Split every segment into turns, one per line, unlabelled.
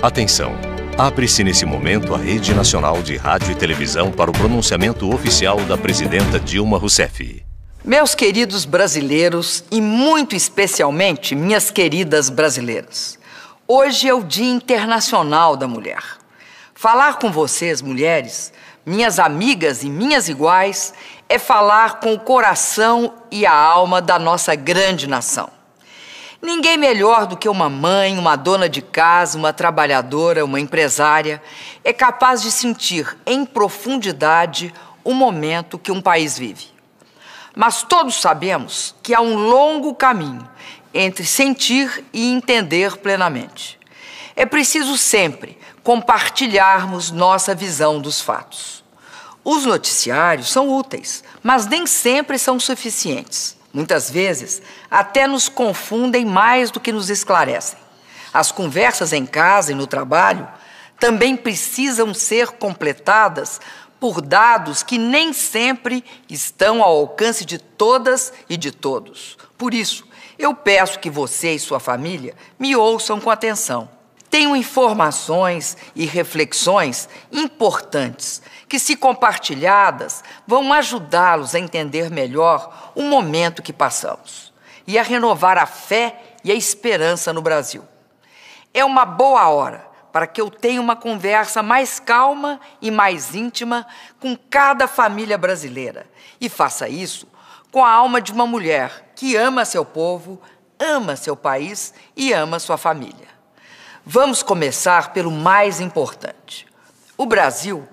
Atenção! Abre-se nesse momento a Rede Nacional de Rádio e Televisão para o pronunciamento oficial da presidenta Dilma Rousseff.
Meus queridos brasileiros e muito especialmente minhas queridas brasileiras, hoje é o Dia Internacional da Mulher. Falar com vocês, mulheres, minhas amigas e minhas iguais, é falar com o coração e a alma da nossa grande nação. Ninguém melhor do que uma mãe, uma dona de casa, uma trabalhadora, uma empresária, é capaz de sentir em profundidade o momento que um país vive. Mas todos sabemos que há um longo caminho entre sentir e entender plenamente. É preciso sempre compartilharmos nossa visão dos fatos. Os noticiários são úteis, mas nem sempre são suficientes. Muitas vezes, até nos confundem mais do que nos esclarecem. As conversas em casa e no trabalho também precisam ser completadas por dados que nem sempre estão ao alcance de todas e de todos. Por isso, eu peço que você e sua família me ouçam com atenção. Tenho informações e reflexões importantes que, se compartilhadas, vão ajudá-los a entender melhor o momento que passamos e a renovar a fé e a esperança no Brasil. É uma boa hora para que eu tenha uma conversa mais calma e mais íntima com cada família brasileira e faça isso com a alma de uma mulher que ama seu povo, ama seu país e ama sua família. Vamos começar pelo mais importante. O Brasil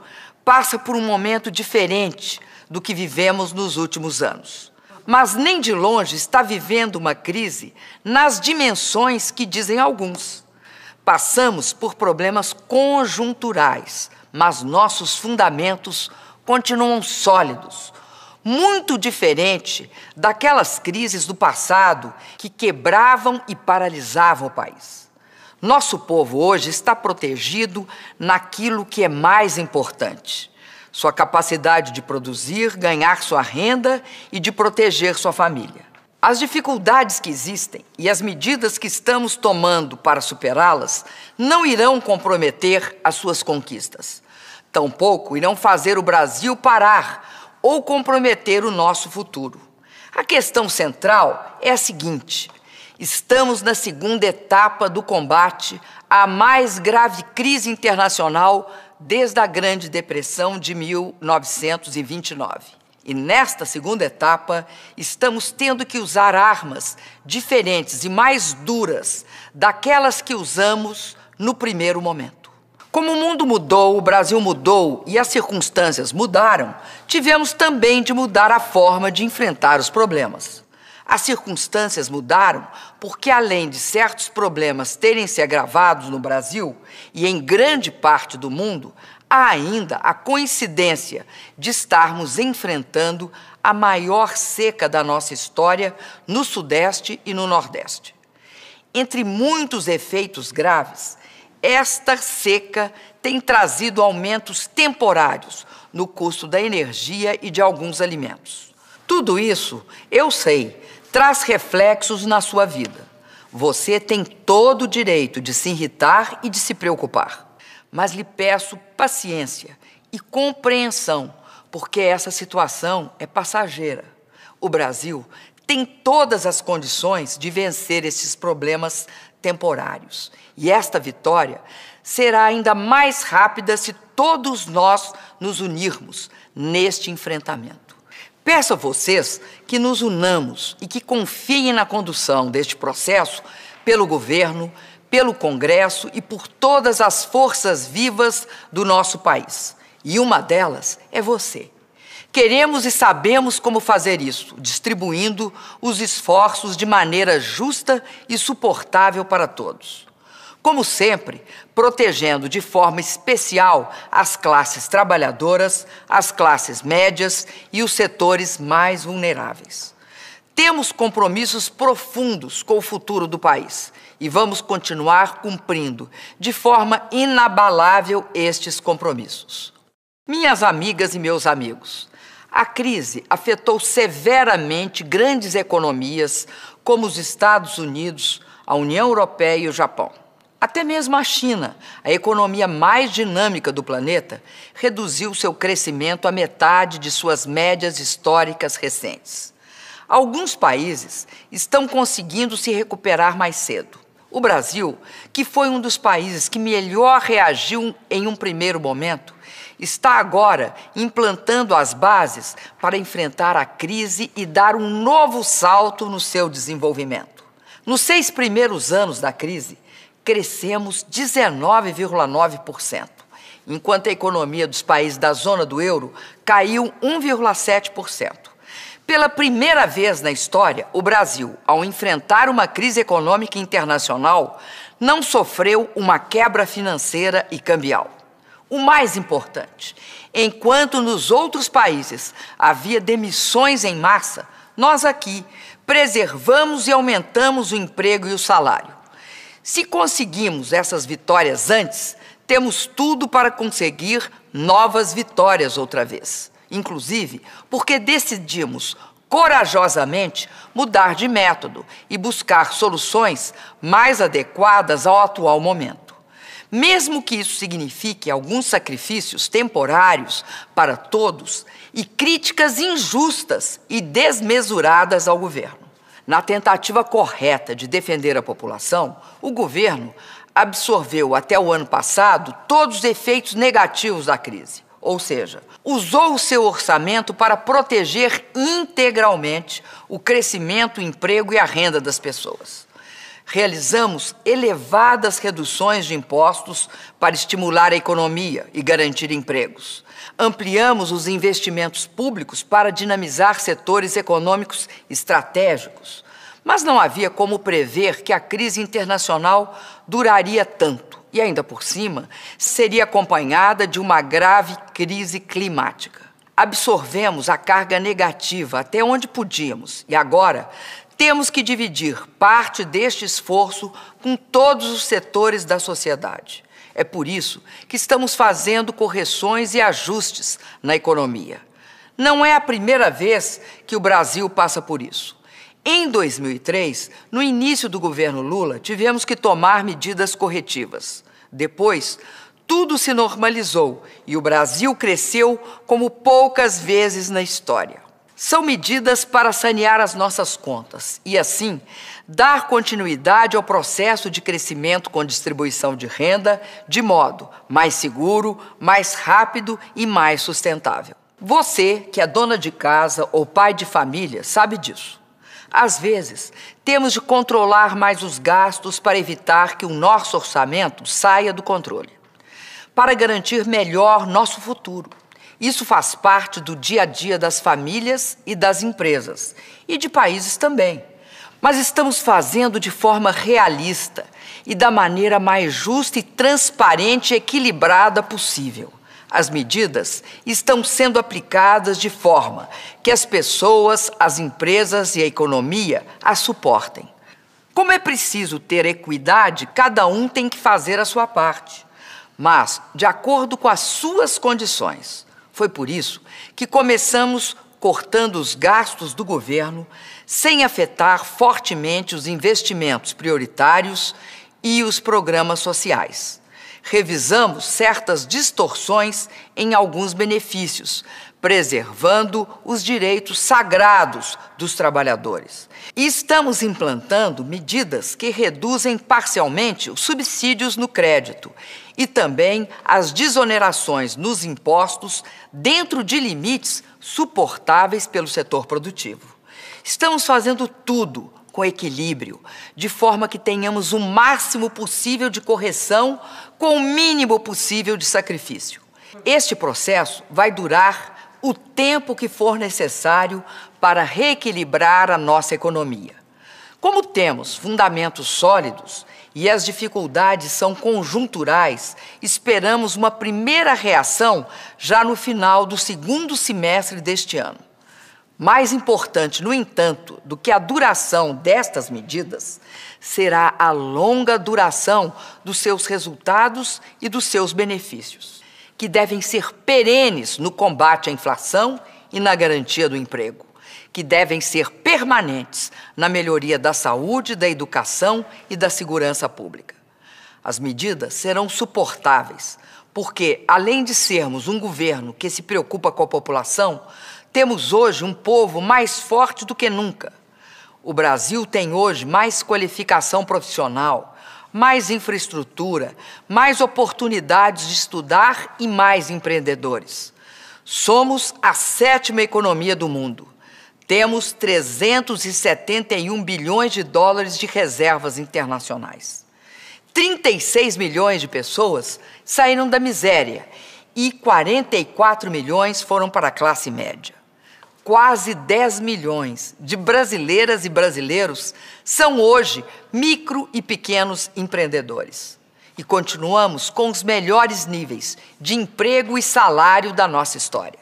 passa por um momento diferente do que vivemos nos últimos anos. Mas nem de longe está vivendo uma crise nas dimensões que dizem alguns. Passamos por problemas conjunturais, mas nossos fundamentos continuam sólidos. Muito diferente daquelas crises do passado que quebravam e paralisavam o país. Nosso povo hoje está protegido naquilo que é mais importante: sua capacidade de produzir, ganhar sua renda e de proteger sua família. As dificuldades que existem e as medidas que estamos tomando para superá-las não irão comprometer as suas conquistas. Tampouco irão fazer o Brasil parar ou comprometer o nosso futuro. A questão central é a seguinte: estamos na segunda etapa do combate à mais grave crise internacional desde a Grande Depressão de 1929. E nesta segunda etapa, estamos tendo que usar armas diferentes e mais duras daquelas que usamos no primeiro momento. Como o mundo mudou, o Brasil mudou e as circunstâncias mudaram, tivemos também de mudar a forma de enfrentar os problemas. As circunstâncias mudaram porque, além de certos problemas terem se agravado no Brasil e em grande parte do mundo, há ainda a coincidência de estarmos enfrentando a maior seca da nossa história no Sudeste e no Nordeste. Entre muitos efeitos graves, esta seca tem trazido aumentos temporários no custo da energia e de alguns alimentos. Tudo isso, eu sei, traz reflexos na sua vida. Você tem todo o direito de se irritar e de se preocupar. Mas lhe peço paciência e compreensão, porque essa situação é passageira. O Brasil tem todas as condições de vencer esses problemas temporários. E esta vitória será ainda mais rápida se todos nós nos unirmos neste enfrentamento. Peço a vocês que nos unamos e que confiem na condução deste processo pelo governo, pelo Congresso e por todas as forças vivas do nosso país. E uma delas é você. Queremos e sabemos como fazer isso, distribuindo os esforços de maneira justa e suportável para todos. Como sempre, protegendo de forma especial as classes trabalhadoras, as classes médias e os setores mais vulneráveis. Temos compromissos profundos com o futuro do país e vamos continuar cumprindo de forma inabalável estes compromissos. Minhas amigas e meus amigos, a crise afetou severamente grandes economias como os Estados Unidos, a União Europeia e o Japão. Até mesmo a China, a economia mais dinâmica do planeta, reduziu seu crescimento à metade de suas médias históricas recentes. Alguns países estão conseguindo se recuperar mais cedo. O Brasil, que foi um dos países que melhor reagiu em um primeiro momento, está agora implantando as bases para enfrentar a crise e dar um novo salto no seu desenvolvimento. Nos 6 primeiros anos da crise, crescemos 19,9%, enquanto a economia dos países da zona do euro caiu 1,7%. Pela primeira vez na história, o Brasil, ao enfrentar uma crise econômica internacional, não sofreu uma quebra financeira e cambial. O mais importante, enquanto nos outros países havia demissões em massa, nós aqui preservamos e aumentamos o emprego e o salário. Se conseguimos essas vitórias antes, temos tudo para conseguir novas vitórias outra vez. Inclusive, porque decidimos corajosamente mudar de método e buscar soluções mais adequadas ao atual momento. Mesmo que isso signifique alguns sacrifícios temporários para todos e críticas injustas e desmesuradas ao governo. Na tentativa correta de defender a população, o governo absorveu até o ano passado todos os efeitos negativos da crise. Ou seja, usou o seu orçamento para proteger integralmente o crescimento, o emprego e a renda das pessoas. Realizamos elevadas reduções de impostos para estimular a economia e garantir empregos. Ampliamos os investimentos públicos para dinamizar setores econômicos estratégicos. Mas não havia como prever que a crise internacional duraria tanto e, ainda por cima, seria acompanhada de uma grave crise climática. Absorvemos a carga negativa até onde podíamos e agora temos que dividir parte deste esforço com todos os setores da sociedade. É por isso que estamos fazendo correções e ajustes na economia. Não é a primeira vez que o Brasil passa por isso. Em 2003, no início do governo Lula, tivemos que tomar medidas corretivas. Depois, tudo se normalizou e o Brasil cresceu como poucas vezes na história. São medidas para sanear as nossas contas e, assim, dar continuidade ao processo de crescimento com distribuição de renda de modo mais seguro, mais rápido e mais sustentável. Você, que é dona de casa ou pai de família, sabe disso. Às vezes, temos de controlar mais os gastos para evitar que o nosso orçamento saia do controle, para garantir melhor nosso futuro. Isso faz parte do dia a dia das famílias e das empresas, e de países também. Mas estamos fazendo de forma realista e da maneira mais justa e transparente e equilibrada possível. As medidas estão sendo aplicadas de forma que as pessoas, as empresas e a economia as suportem. Como é preciso ter equidade, cada um tem que fazer a sua parte, mas de acordo com as suas condições. Foi por isso que começamos cortando os gastos do governo sem afetar fortemente os investimentos prioritários e os programas sociais. Revisamos certas distorções em alguns benefícios, preservando os direitos sagrados dos trabalhadores. E estamos implantando medidas que reduzem parcialmente os subsídios no crédito e também as desonerações nos impostos dentro de limites suportáveis pelo setor produtivo. Estamos fazendo tudo com equilíbrio, de forma que tenhamos o máximo possível de correção com o mínimo possível de sacrifício. Este processo vai durar o tempo que for necessário para reequilibrar a nossa economia. Como temos fundamentos sólidos e as dificuldades são conjunturais, esperamos uma primeira reação já no final do segundo semestre deste ano. Mais importante, no entanto, do que a duração destas medidas, será a longa duração dos seus resultados e dos seus benefícios, que devem ser perenes no combate à inflação e na garantia do emprego, que devem ser permanentes na melhoria da saúde, da educação e da segurança pública. As medidas serão suportáveis, porque, além de sermos um governo que se preocupa com a população, temos hoje um povo mais forte do que nunca. O Brasil tem hoje mais qualificação profissional, mais infraestrutura, mais oportunidades de estudar e mais empreendedores. Somos a 7ª economia do mundo. Temos 371 bilhões de dólares de reservas internacionais. 36 milhões de pessoas saíram da miséria e 44 milhões foram para a classe média. Quase 10 milhões de brasileiras e brasileiros são hoje micro e pequenos empreendedores. E continuamos com os melhores níveis de emprego e salário da nossa história.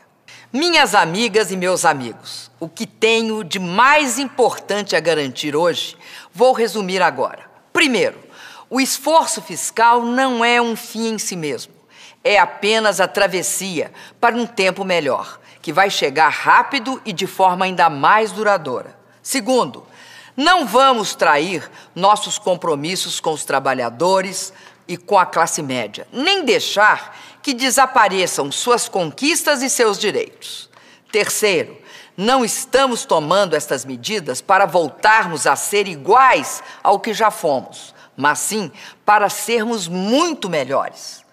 Minhas amigas e meus amigos, o que tenho de mais importante a garantir hoje, vou resumir agora. Primeiro, o esforço fiscal não é um fim em si mesmo. É apenas a travessia para um tempo melhor, que vai chegar rápido e de forma ainda mais duradoura. Segundo, não vamos trair nossos compromissos com os trabalhadores e com a classe média, nem deixar que desapareçam suas conquistas e seus direitos. Terceiro, não estamos tomando estas medidas para voltarmos a ser iguais ao que já fomos, mas sim para sermos muito melhores.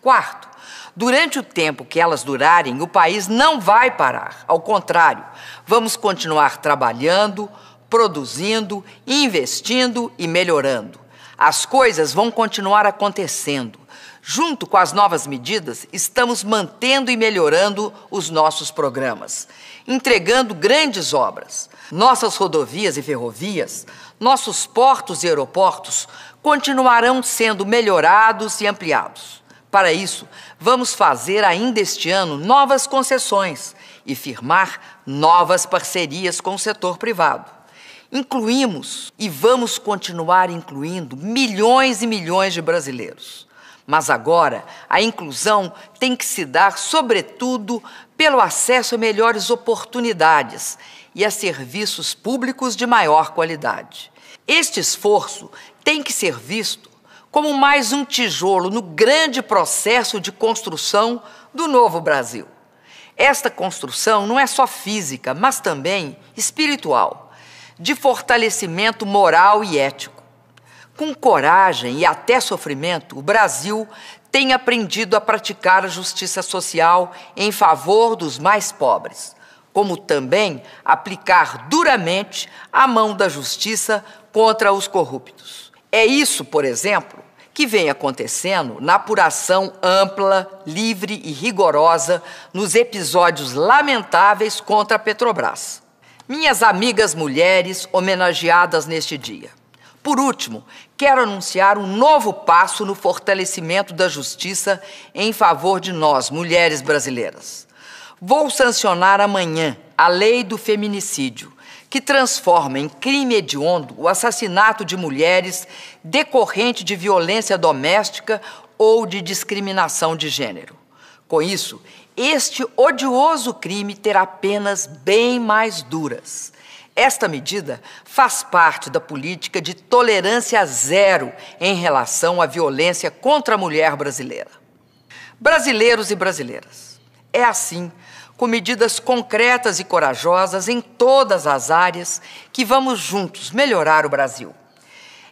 Quarto, durante o tempo que elas durarem, o país não vai parar. Ao contrário, vamos continuar trabalhando, produzindo, investindo e melhorando. As coisas vão continuar acontecendo. Junto com as novas medidas, estamos mantendo e melhorando os nossos programas, entregando grandes obras. Nossas rodovias e ferrovias, nossos portos e aeroportos continuarão sendo melhorados e ampliados. Para isso, vamos fazer ainda este ano novas concessões e firmar novas parcerias com o setor privado. Incluímos e vamos continuar incluindo milhões e milhões de brasileiros. Mas agora, a inclusão tem que se dar, sobretudo, pelo acesso a melhores oportunidades e a serviços públicos de maior qualidade. Este esforço tem que ser visto como mais um tijolo no grande processo de construção do novo Brasil. Esta construção não é só física, mas também espiritual, de fortalecimento moral e ético. Com coragem e até sofrimento, o Brasil tem aprendido a praticar a justiça social em favor dos mais pobres, como também aplicar duramente a mão da justiça contra os corruptos. É isso, por exemplo, que vem acontecendo na apuração ampla, livre e rigorosa nos episódios lamentáveis contra a Petrobras. Minhas amigas mulheres homenageadas neste dia. Por último, quero anunciar um novo passo no fortalecimento da justiça em favor de nós, mulheres brasileiras. Vou sancionar amanhã a Lei do Feminicídio, que transforma em crime hediondo o assassinato de mulheres decorrente de violência doméstica ou de discriminação de gênero. Com isso, este odioso crime terá penas bem mais duras. Esta medida faz parte da política de tolerância zero em relação à violência contra a mulher brasileira. Brasileiros e brasileiras, é assim, com medidas concretas e corajosas em todas as áreas, que vamos juntos melhorar o Brasil.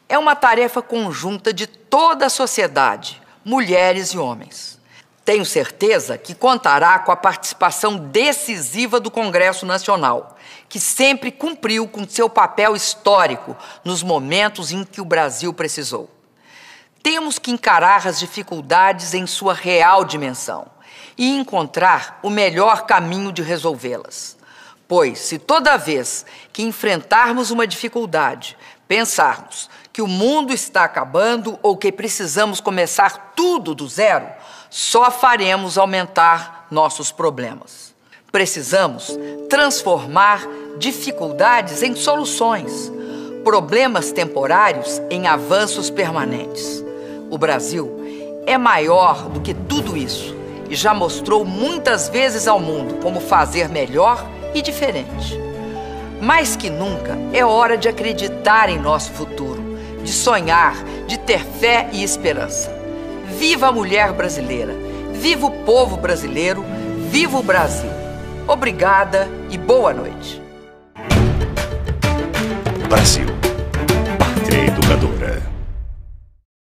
É uma tarefa conjunta de toda a sociedade, mulheres e homens. Tenho certeza que contará com a participação decisiva do Congresso Nacional, que sempre cumpriu com seu papel histórico nos momentos em que o Brasil precisou. Temos que encarar as dificuldades em sua real dimensão e encontrar o melhor caminho de resolvê-las. Pois, se toda vez que enfrentarmos uma dificuldade, pensarmos que o mundo está acabando ou que precisamos começar tudo do zero, só faremos aumentar nossos problemas. Precisamos transformar dificuldades em soluções, problemas temporários em avanços permanentes. O Brasil é maior do que tudo isso e já mostrou muitas vezes ao mundo como fazer melhor e diferente. Mais que nunca, é hora de acreditar em nosso futuro, de de sonhar, de ter fé e esperança. Viva a mulher brasileira! Viva o povo brasileiro! Viva o Brasil! Obrigada e boa noite.
Brasil.